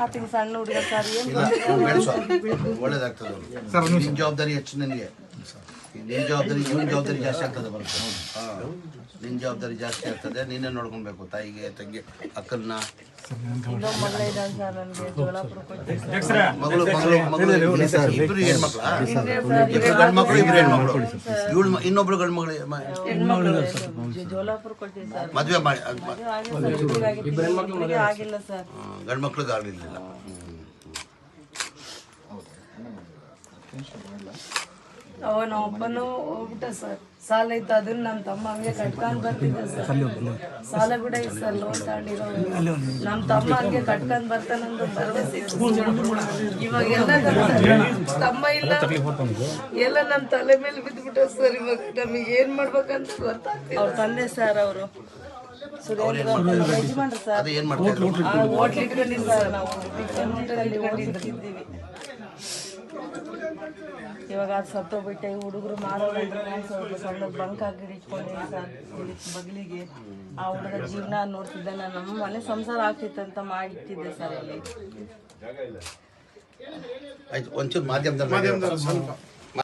ಆತಗೆ ಸಣ್ಣ ಹುಡುಗ ಸರ್ ಒಳ್ಳೇದಾಗ್ತದೆ. ನಿನ್ನ ಜವಾಬ್ದಾರಿ ಹೆಚ್ಚು ನನಗೆ. ನಿನ್ನ ಜವಾಬ್ದಾರಿ ಇವನ ಜವಾಬ್ದಾರಿ ಜಾಸ್ತಿ ಆಗ್ತದೆ ಬರುತ್ತೆ. ನಿನ್ನ ಜವಾಬ್ದಾರಿ ಜಾಸ್ತಿ ಆಗ್ತದೆ. ನೀನೇ ನೋಡ್ಕೊಳ್ಬೇಕು ತಾಯಿಗೆ, ತಂಗಿ, ಅಕ್ಕನ್ನ. ಮಗಳು ಇಬ್ಬರು ಹೆಣ್ಮಕ್ಳ, ಇಬ್ಬರು ಗಂಡು ಮಕ್ಕಳು, ಇಬ್ಬರು ಹೆಣ್ಮಕ್ಳು. ಇವಳು ಇನ್ನೊಬ್ರು ಗಂಡು ಮಗಳು ಮದುವೆ ಮಾಡಿ ಗಂಡು ಮಕ್ಳಿಗೆ ಆಗಲಿಲ್ಲ. ಅವನ ಒಬ್ಬನು ಹೋಗ್ಬಿಟ್ಟ ಸರ್. ಸಾಲ ಇತ್ತು, ಅದನ್ನ ನಮ್ಮ ತಮ್ಮ ಹಂಗೆ ಕಟ್ಕೊಂಡ್ ಬರ್ತಿದ್ದ ಸರ್. ಸಾಲ ಕೂಡ ಇತ್ತು ಸರ್, ಲೋನ್ ತಗೊಂಡಿರೋ. ನಮ್ಮ ತಮ್ಮ ಹಂಗೆ ಕಟ್ಕೊಂಡ್ ಬರ್ತಾನಂದು ಭರವಸೆ ಇತ್ತು. ಇವಾಗ ಎಲ್ಲ ತಮ್ಮ ಇಲ್ಲ, ಎಲ್ಲ ನಮ್ಮ ತಲೆ ಮೇಲೆ ಬಿದ್ದುಬಿಟ್ಟ ಸರ್. ಇವಾಗ ನಮಗೆ ಏನ್ ಮಾಡ್ಬೇಕಂತ ಗೊತ್ತಾಗ್ತಿಲ್ಲ. ಅವ್ರ ತಂದೆ ಸರ್, ಅವರು ಸುರೇಂದ್ರ ಯಜಮಾನ್ರು ಸರ್. Hotel ಇಟ್ಕೊಂಡಿದ್ದು sir. ನಾವು ಹೋಟೆಲಲ್ಲಿ ಓಡಿರ್ತಿದ್ದೀವಿ. ಇವಾಗ ಅದು ಸತ್ತೋಗ್ಬಿಟ್ಟೆ. ಹುಡುಗರು ಮಾರೋದಂದ್ರೆ ಸ್ವಲ್ಪ ಸಣ್ಣ ಬಂಕ್ ಹಾಕಿ ಇಟ್ಕೊಂಡಿದ್ದೀನಿ ಸರ್ ಬಗ್ಲಿಗೆ. ಆ ಹುಡುಗ ಜೀವನ ನೋಡ್ತಿದ್ದೆ. ನಾನು ನಮ್ಮ ಮನೆ ಸಂಸಾರ ಆಗ್ತಿತ್ತಂತ ಮಾಡಿಟ್ಟಿದ್ದೆ ಸರ್ ಇಲ್ಲಿ. ಆಯ್ತು, ಒಂಚೂರು ಮಾಧ್ಯಮದಲ್ಲಿ